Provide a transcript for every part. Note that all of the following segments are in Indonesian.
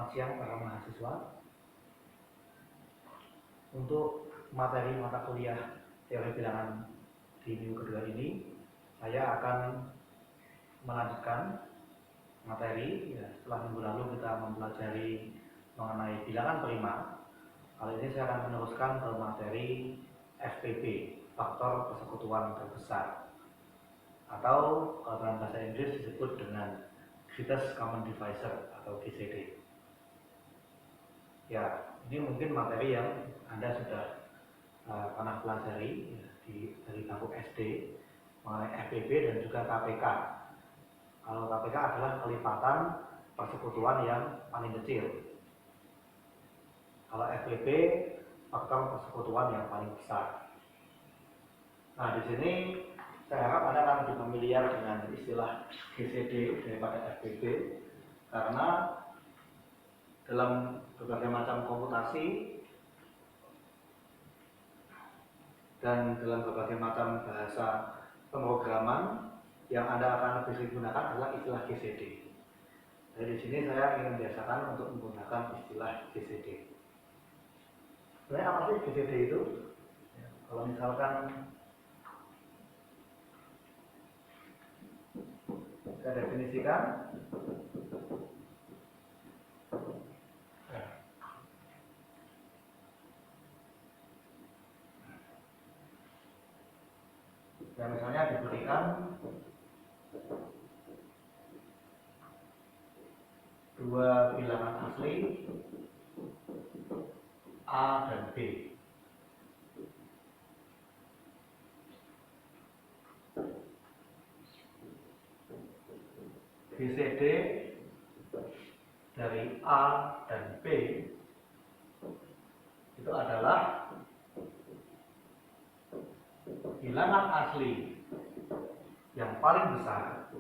Selamat siang para mahasiswa. Untuk materi mata kuliah teori bilangan di minggu kedua ini, saya akan melanjutkan materi. Setelah minggu lalu kita mempelajari mengenai bilangan prima, kali ini saya akan meneruskan ke materi FPB, faktor persekutuan terbesar, atau dalam bahasa Inggris disebut dengan Greatest Common Divisor atau GCD. Ya, ini mungkin materi yang Anda sudah pernah pelajari dari bangku SD mengenai FPB dan juga KPK. Kalau KPK adalah kelipatan persekutuan yang paling kecil. Kalau FPB faktor persekutuan yang paling besar. Nah, di sini saya harap Anda akan lebih familiar dengan istilah GCD daripada FPB, karena dalam berbagai macam komputasi dan dalam berbagai macam bahasa pemrograman yang Anda akan lebih sering gunakan adalah istilah GCD. Jadi di sini saya ingin membiasakan untuk menggunakan istilah GCD. Sebenarnya apa sih GCD itu? Kalau misalkan saya definisikan, ya misalnya diberikan dua bilangan asli A dan B. GCD dari A dan B itu adalah bilangan asli yang paling besar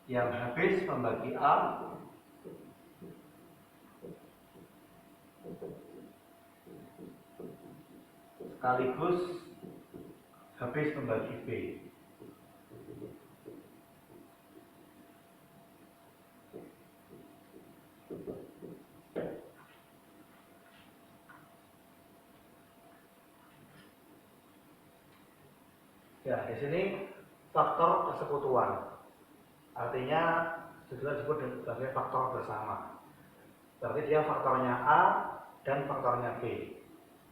yang habis membagi A sekaligus habis membagi B. Ya, di sini faktor persekutuan. Artinya juga disebut sebagai faktor bersama. Berarti dia faktornya A dan faktornya B.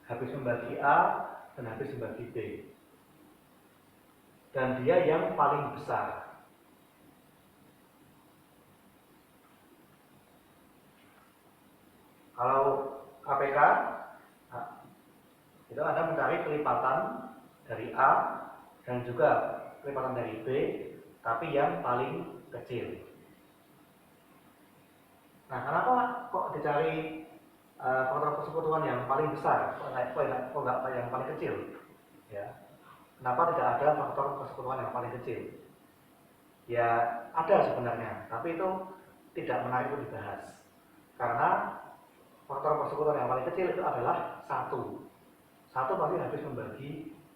Habis membagi A dan habis membagi B. Dan dia yang paling besar. Kalau KPK, itu Anda mencari kelipatan dari A dan juga kelipatan dari B, tapi yang paling kecil. Nah, kenapa kok dicari faktor persekutuan yang paling besar, kok nggak yang paling kecil? Ya, kenapa tidak ada faktor persekutuan yang paling kecil? Ya, ada sebenarnya, tapi itu tidak menarik untuk dibahas. Karena faktor persekutuan yang paling kecil itu adalah 1. 1 pasti habis membagi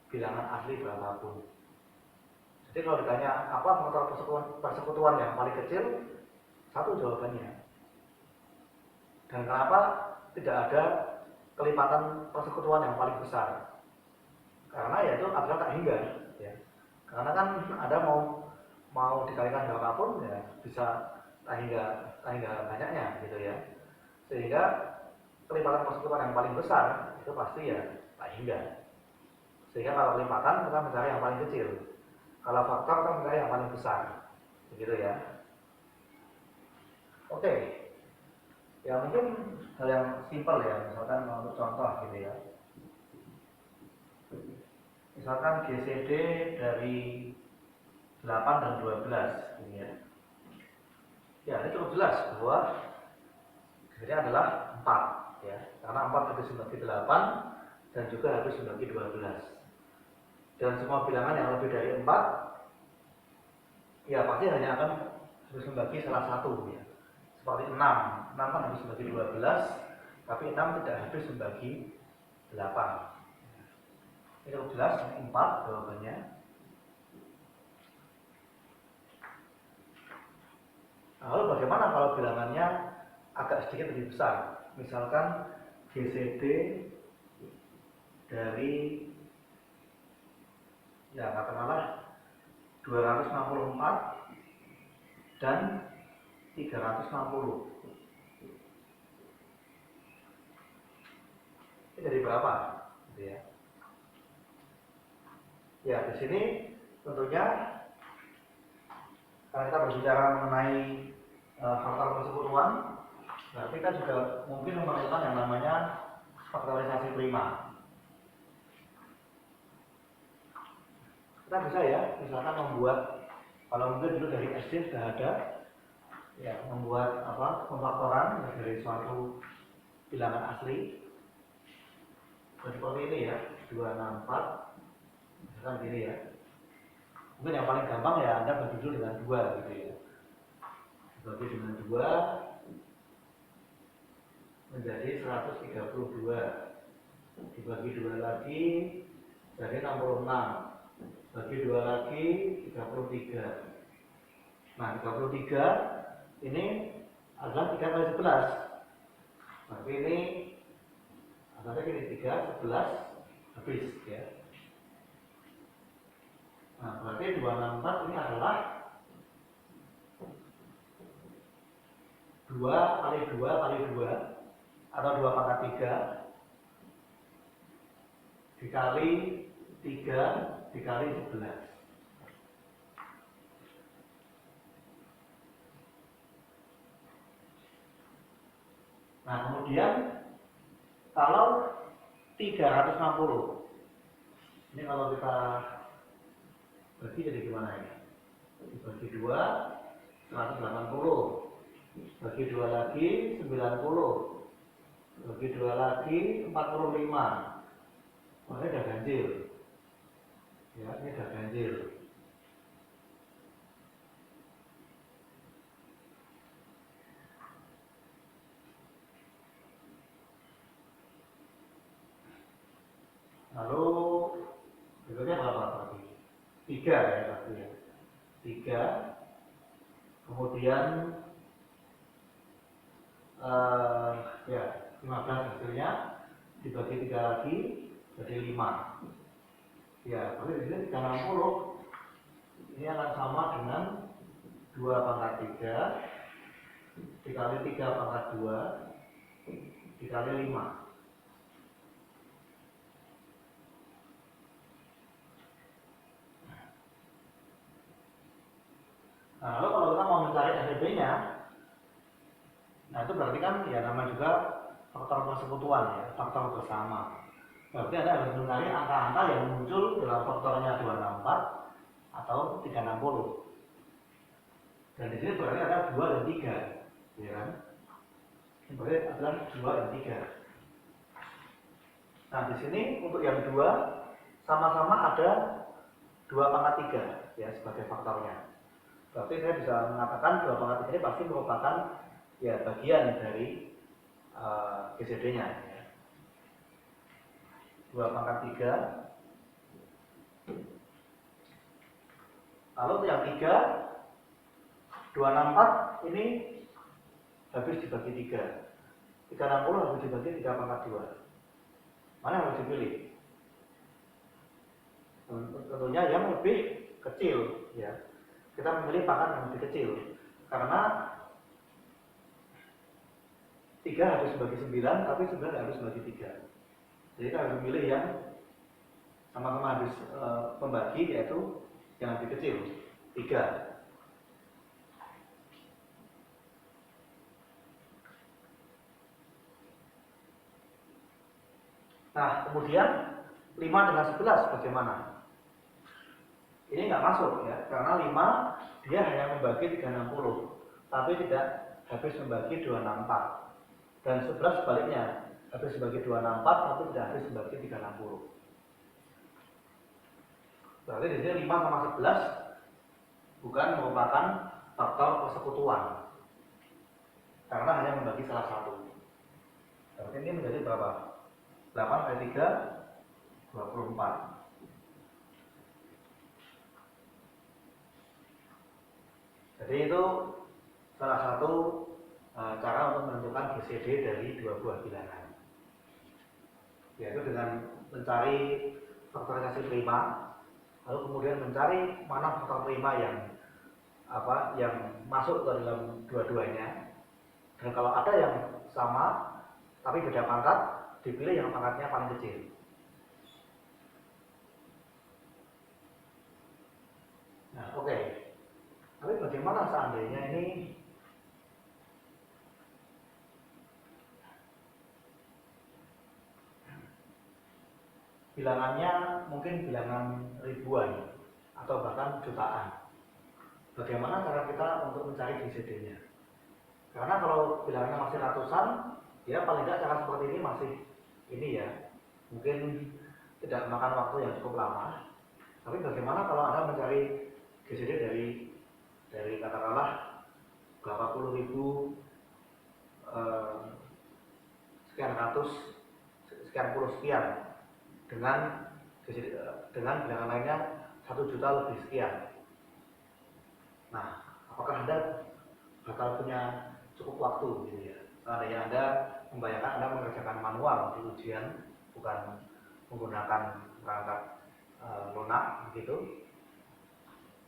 bilangan asli berapapun. Jadi kalau ditanya apa faktor persekutuan yang paling kecil, 1 jawabannya. Dan kenapa tidak ada kelipatan persekutuan yang paling besar? Karena yaitu adalah tak hingga. Ya. Karena kan ada mau dikalikan berapapun ya bisa tak hingga banyaknya gitu ya. Sehingga kelipatan persekutuan yang paling besar itu pasti ya tak hingga. Sehingga kalau kelipatan kita mencari yang paling kecil. Kalau faktor kita mencari yang paling besar. Begitu ya. Oke. Ya mungkin hal yang simpel ya, misalkan untuk contoh gitu ya. Misalkan GCD dari 8 dan 12 gitu ya. Ya, ini cukup jelas bahwa GCD adalah 4 ya. Karena 4 habis membagi 8 dan juga habis membagi 12. Dan semua bilangan yang lebih dari 4 ya pasti hanya akan habis membagi salah satu ya. Seperti 6 kan habis membagi 12, tapi 6 tidak habis membagi 8. Ini cukup jelas, 4 jawabannya. Nah, lalu bagaimana kalau bilangannya agak sedikit lebih besar? Misalkan GCD dari ya katakanlah 264 dan 360. Ini dari berapa? Gitu ya. Ya, di sini tentunya karena kita berbicara mengenai faktor persekutuan, berarti kita juga mungkin memerlukan yang namanya faktorisasi prima. Kita bisa ya, misalkan membuat, kalau mungkin dulu dari SD sudah ada, ya membuat pemfaktoran dari suatu bilangan asli. Seperti ini ya, 264, misalkan gini ya. Mungkin yang paling gampang ya Anda bagi dulu dengan 2 gitu ya. Bagi dengan 2 menjadi 132. Dibagi 2 lagi jadi 66. Bagi 2 lagi 33. Nah, 33 ini adalah 3 kali 11. Berarti ini adalah ini 3, 11 habis ya. Nah, berarti 264 ini adalah 2 kali 2 kali 2 atau 2 pangkat 3 dikali 3 dikali 11. Nah, kemudian kalau 360 ini kalau kita bagi jadi gimana ini? Dibagi 2 180. Bagi 2 lagi 90. Bagi 2 lagi 45. Ini udah ganjil. Ya, ini udah ganjil. Lalu berikutnya berapa lagi? 3 ya pasti ya. 3. Kemudian ya 15 hasilnya dibagi 3 lagi jadi 5. Ya, berarti di sini 360 ini akan sama dengan 2 pangkat 3 dikali 3 pangkat 2 dikali 5. Nah, lalu kalau kita mau mencari SPB-nya, nah itu berarti kan ya nama juga faktor persekutuan ya, faktor bersama. Berarti Anda harus mencari angka-angka yang muncul dalam faktornya 264 atau 360. Dan di sini berarti ada 2 dan 3, ya kan? Ini berarti adalah 2 dan 3. Nah, di sini untuk yang 2 sama-sama ada 2 pangkat 3 ya sebagai faktornya. Berarti saya bisa mengatakan 2 pangkat 3 ini pasti merupakan ya bagian dari GCD-nya ya. 2 pangkat 3. Lalu yang 3 264 ini habis dibagi 3. 360 habis dibagi 3 pangkat 2. Mana yang harus dipilih? Tentunya yang lebih kecil ya. Kita memilih pangkat yang lebih kecil karena 3 harus bagi 9 tapi 9 harus bagi 3. Jadi kita harus memilih yang sama-sama habis membagi yaitu yang lebih kecil 3. Nah, kemudian 5 dengan 11 bagaimana? Ini nggak masuk ya, karena 5 dia hanya membagi 360, tapi tidak habis membagi 264. Dan 11 sebaliknya, habis membagi 264, tapi tidak habis membagi 360. Berarti di sini 5 sama 11 bukan merupakan faktor persekutuan, karena hanya membagi salah satu. Berarti ini menjadi berapa? 8 kali 3, 24. Jadi itu salah satu cara untuk menentukan GCD dari dua buah bilangan, yaitu dengan mencari faktorisasi prima, lalu kemudian mencari mana faktor prima yang masuk ke dalam dua-duanya, dan kalau ada yang sama tapi beda pangkat, dipilih yang pangkatnya paling kecil. Nah, oke. Tapi bagaimana seandainya ini bilangannya mungkin bilangan ribuan atau bahkan jutaan? Bagaimana cara kita untuk mencari GCD-nya? Karena kalau bilangannya masih ratusan, ya paling tidak cara seperti ini masih ini ya, mungkin tidak memakan waktu yang cukup lama. Tapi bagaimana kalau Anda mencari GCD dari katakanlah berapa puluh ribu sekian ratus sekian puluh sekian dengan bilangan lainnya 1 juta lebih sekian. Nah, apakah Anda bakal punya cukup waktu gitu ya? Seandainya Anda membayangkan Anda mengerjakan manual di ujian, bukan menggunakan perangkat lunak begitu,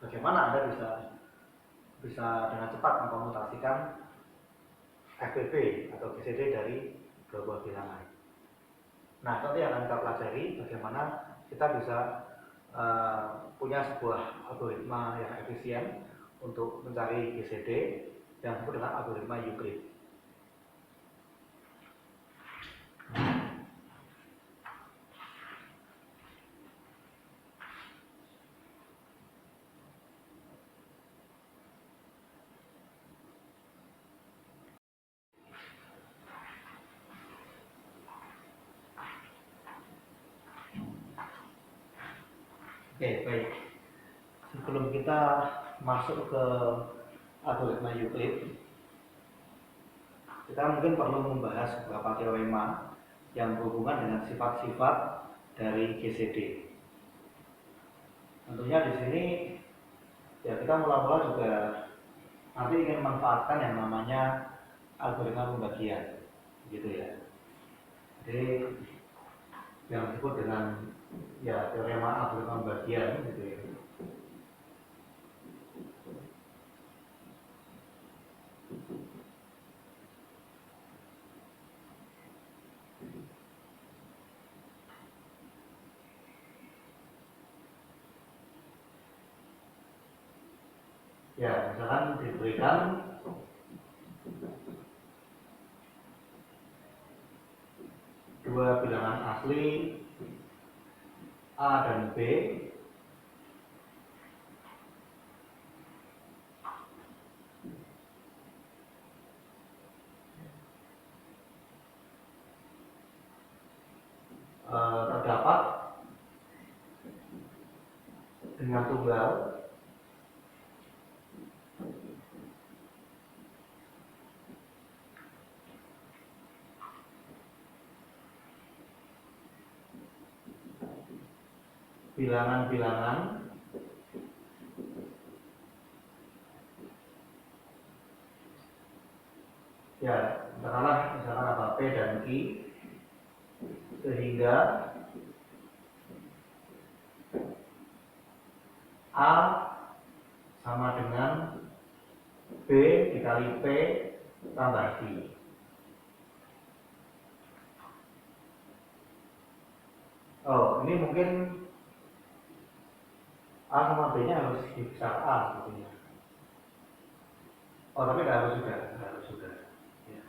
bagaimana Anda bisa dengan cepat mengkomutasikan FPB atau GCD dari dua buah bilangan? Nah, nanti akan kita pelajari bagaimana kita bisa punya sebuah algoritma yang efisien untuk mencari GCD yang disebut dengan algoritma Euclid. Oke, baik. Sebelum kita masuk ke algoritma Euclid, kita mungkin perlu membahas beberapa teorema yang berhubungan dengan sifat-sifat dari GCD. Tentunya di sini ya kita mula-mula juga nanti ingin memanfaatkan yang namanya algoritma pembagian, gitu ya. Jadi yang disebut dengan ya teorema algoritma pembagian, gitu ya. Ya, misalkan diberikan dua bilangan asli A dan B terdapat dengan tunggal bilangan-bilangan ya, misalkan apa P dan Q, sehingga A sama dengan B dikali P tambah Q. Oh, ini mungkin A sama B nya harus dibesar A sebetulnya. Oh, tapi tidak harus juga. Ya.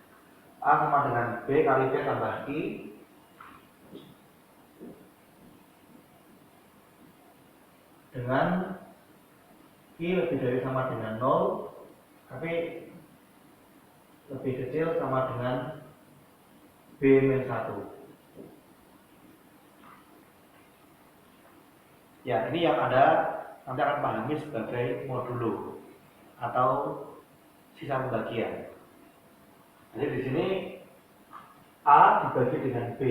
A sama dengan B kali P tambah Q dengan Q lebih dari sama dengan 0, tapi lebih kecil sama dengan B-1. Ya, ini yang Anda nanti akan pahami sebagai modulo atau sisa pembagian. Jadi di sini A dibagi dengan B,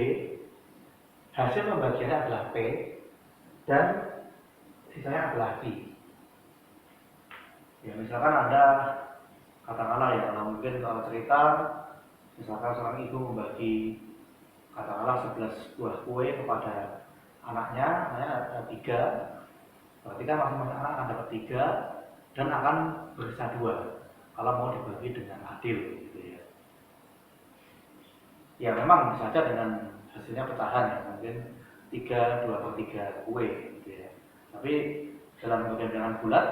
hasil pembagiannya adalah P, dan sisanya adalah Q. Ya, misalkan Anda Katakanlah ya, kalau mungkin kalau cerita, misalkan seorang ibu membagi katakanlah 11 buah kue kepada anaknya ada 3, berarti kan masing-masing anak akan dapat 3 dan akan bersisa 2 kalau mau dibagi dengan adil gitu ya. Ya memang bisa saja dengan hasilnya pecahan ya, mungkin 2/3 kue gitu ya. Tapi dalam pembagian bulat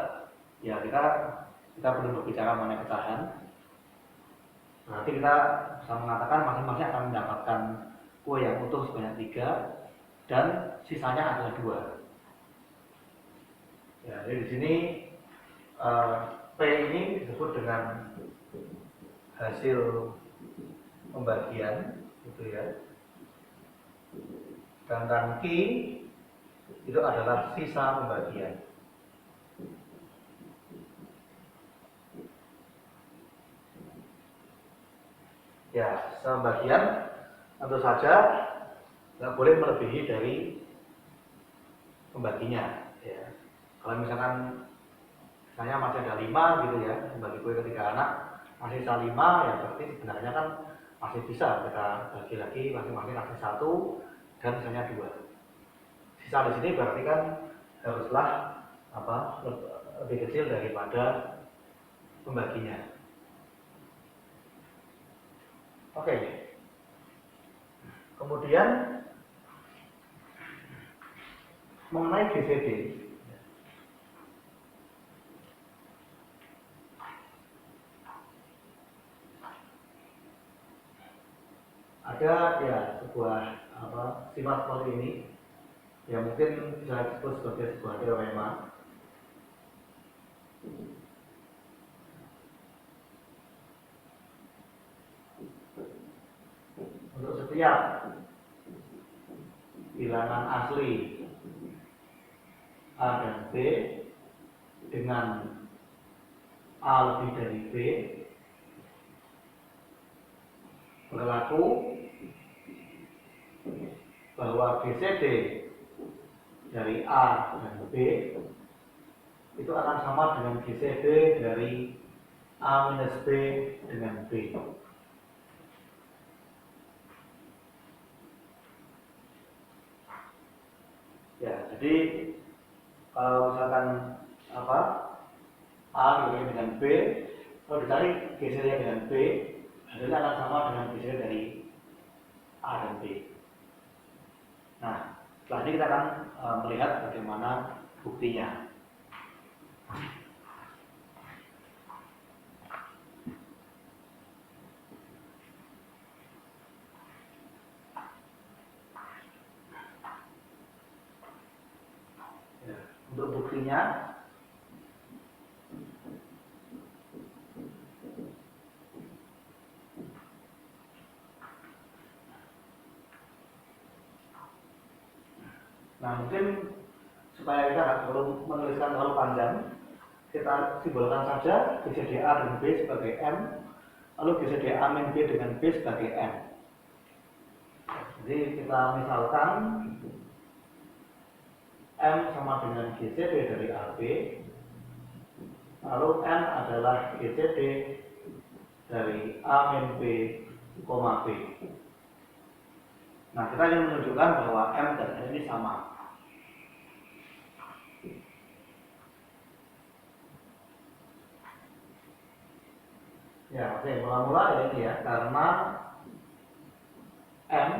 ya kita belum berbicara mengenai pecahan. Berarti kita bisa mengatakan masing-masing akan mendapatkan kue yang utuh sebanyak 3 dan sisanya adalah 2. Ya, jadi di sini P ini disebut dengan hasil pembagian gitu ya. Sedangkan Q itu adalah sisa pembagian. Ya, sisa pembagian tentu saja nggak boleh melebihi dari pembaginya ya. Kalau misalkan misalnya masih ada 5 gitu ya, bagi kue ke 3 anak masih sisa 5, ya berarti sebenarnya kan masih bisa kita bagi lagi masing-masing kasih 1 dan sisanya 2. Sisa di sini berarti kan haruslah lebih kecil daripada pembaginya. Oke. Kemudian mengenai GCD. Ada ya sebuah sifat seperti ini yang mungkin bisa disebut sebagai sebuah teorema. Untuk setiap bilangan asli A dan B dengan A lebih dari B berlaku bahwa GCD dari A dan B itu akan sama dengan GCD dari A minus B dengan B. Ya, jadi kalau misalkan A dibagi dengan B, kalau dicari GCD dengan B, hasilnya akan sama dengan GCD dari A dan B. Nah, setelah ini kita akan melihat bagaimana buktinya. Ya, untuk buktinya, nah mungkin supaya kita nggak perlu menuliskan terlalu panjang, kita simbolkan saja GCD A dan B sebagai M, lalu GCD A min B dengan B sebagai M. Jadi kita misalkan M sama dengan GCD dari AB, lalu N adalah GCD dari A min B, B. Nah, kita ingin menunjukkan bahwa M dan N ini sama. Ya, oke, mula-mula ya ini ya, karena M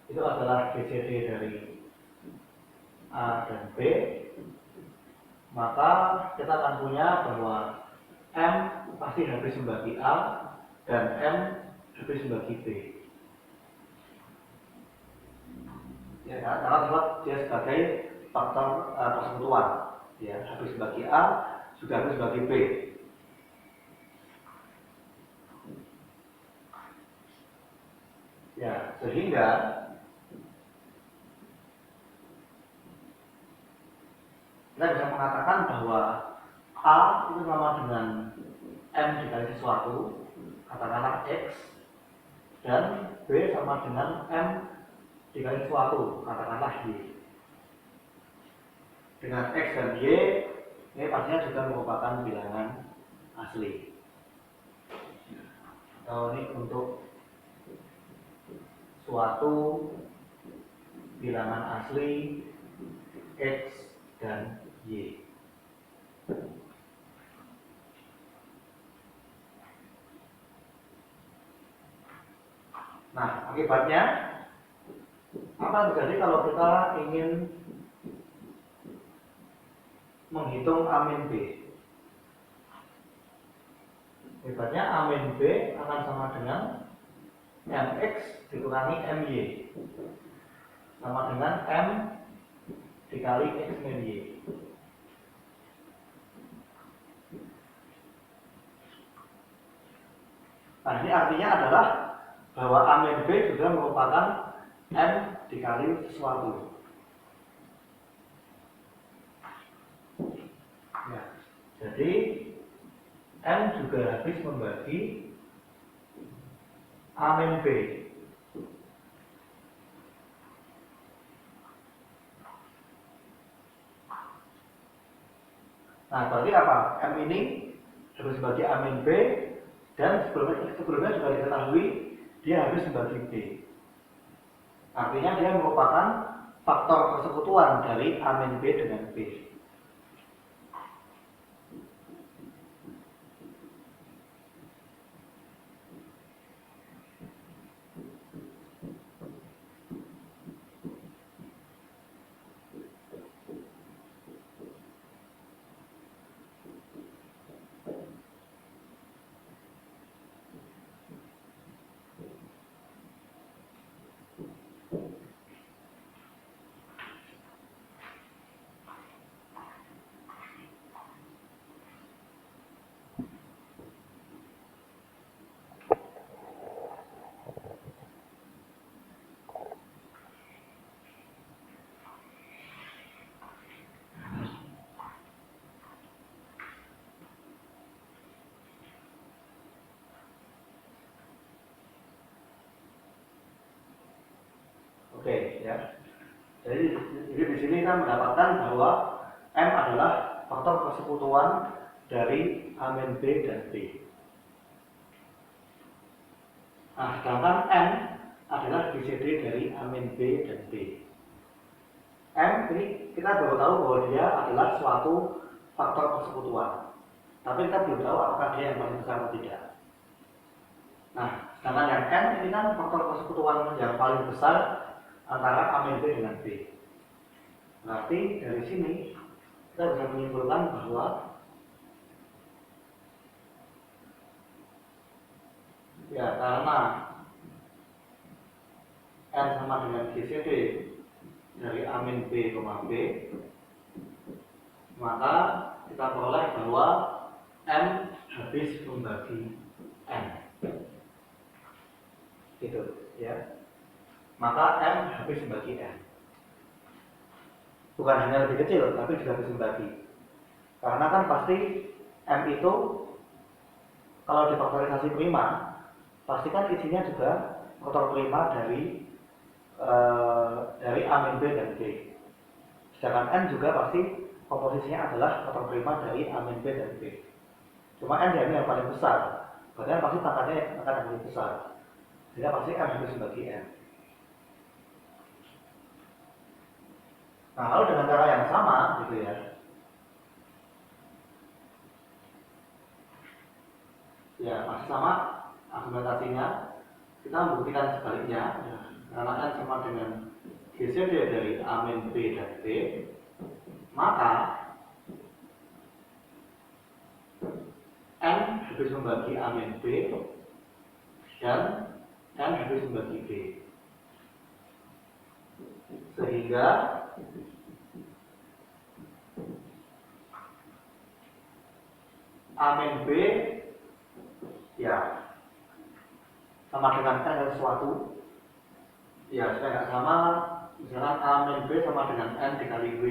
itu adalah GCD dari A dan B, maka kita akan punya bahwa M pasti habis membagi A dan M habis membagi B. Ya, karena sebab dia sebagai faktor persekutuan, ya, habis membagi A juga habis membagi B. Ya, sehingga kita bisa mengatakan bahwa A itu sama dengan M dikali sesuatu, katakanlah X, dan B sama dengan M dikali sesuatu, katakanlah Y. Dengan X dan Y, ini pastinya juga merupakan bilangan asli. Kalau ini untuk suatu bilangan asli X dan Y. Nah, akibatnya apa terjadi kalau kita ingin menghitung A min B? Akibatnya A min B akan sama dengan MX dikurangi MY sama dengan M dikali X min Y. Nah, ini artinya adalah bahwa A min B juga merupakan M dikali sesuatu. Ya, jadi M juga habis membagi A min B. Nah, berarti apa? M ini harus membagi A min B, dan sebelumnya juga diketahui dia habis membagi B. Artinya dia merupakan faktor persekutuan dari A min B dengan B. Oke, ya. Jadi di sini kita mendapatkan bahwa M adalah faktor persekutuan dari A min B dan B. Nah, sedangkan N adalah GCD dari A min B dan B. M ini kita baru tahu bahwa dia adalah suatu faktor persekutuan. Tapi kita belum tahu apakah dia yang paling besar atau tidak. Nah, sedangkan yang N ini kan faktor persekutuan yang paling besar antara A min B dengan B. Berarti dari sini kita bisa menyimpulkan bahwa ya karena N sama dengan GCD dari A min B, B, maka kita peroleh bahwa M habis membagi N. Gitu, ya. Maka M habis membagi N. Bukan hanya lebih kecil, tapi juga habis membagi. Karena kan pasti M itu kalau difaktorisasi prima, pasti kan isinya juga faktor prima dari A min B dan B. Sedangkan N juga pasti komposisinya adalah faktor prima dari A min B dan B. Cuma N yang paling besar, berarti pasti pangkatnya akan yang paling besar. Sehingga pasti M habis membagi N. Nah, lalu dengan cara yang sama, gitu ya. Ya, masih sama argumentasinya. Kita membuktikan sebaliknya, ya. Karena N sama dengan GCD dari A min B dan B, maka N habis membagi A min B dan N habis membagi B. Sehingga A min B ya sama dengan N sesuatu. Ya, supaya nggak sama, misalkan A min B sama dengan N dikali W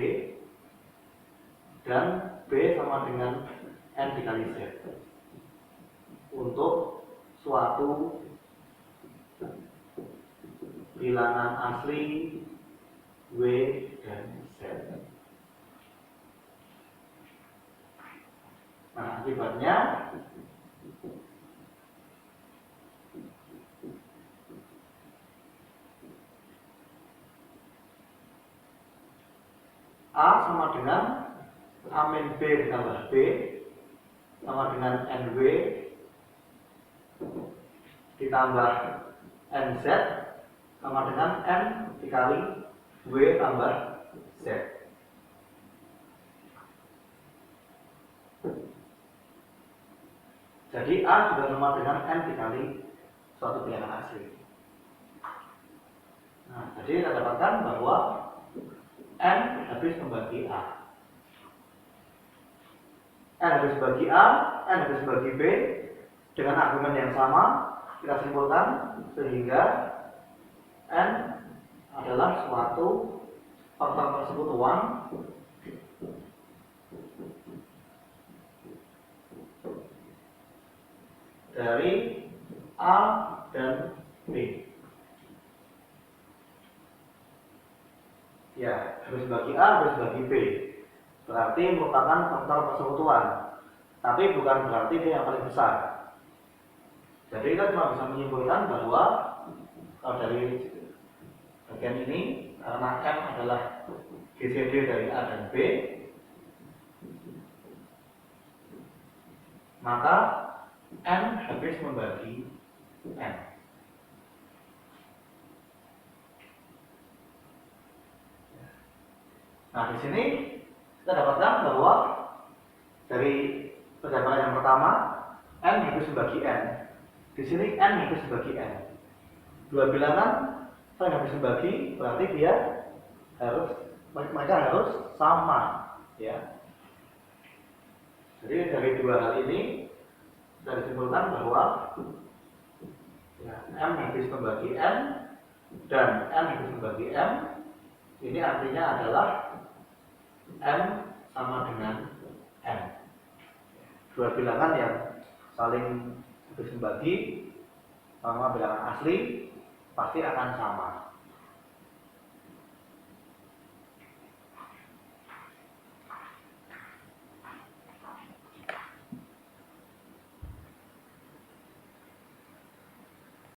dan B sama dengan N dikali Z untuk suatu bilangan asli W dan Z. Nah, akibatnya A sama dengan A min B ditambah B sama dengan NW ditambah NZ sama dengan N dikali W tambah Z. Jadi A juga sama dengan N dikali suatu bilangan asli. Nah, jadi kita dapatkan bahwa N habis membagi A. N habis bagi A, N habis bagi B dengan argumen yang sama, kita simpulkan sehingga N adalah suatu faktor persekutuan dari A dan B. Ya, habis bagi A, habis bagi B. Berarti merupakan faktor persekutuan. Tapi bukan berarti dia yang paling besar. Jadi kita cuma bisa menyimpulkan bahwa kalau dari bagian ini, karena M adalah GCD dari A dan B, maka N habis membagi M. Nah, di sini kita dapatkan bahwa dari perjabaran yang pertama, N habis membagi N. Di sini N habis membagi N. Dua bilangan saling habis membagi, berarti mereka harus sama, ya. Jadi dari dua hal ini kita disimpulkan bahwa ya, M habis membagi N dan N habis membagi M. Ini artinya adalah M sama dengan N. Dua bilangan yang saling habis membagi sama bilangan asli pasti akan sama.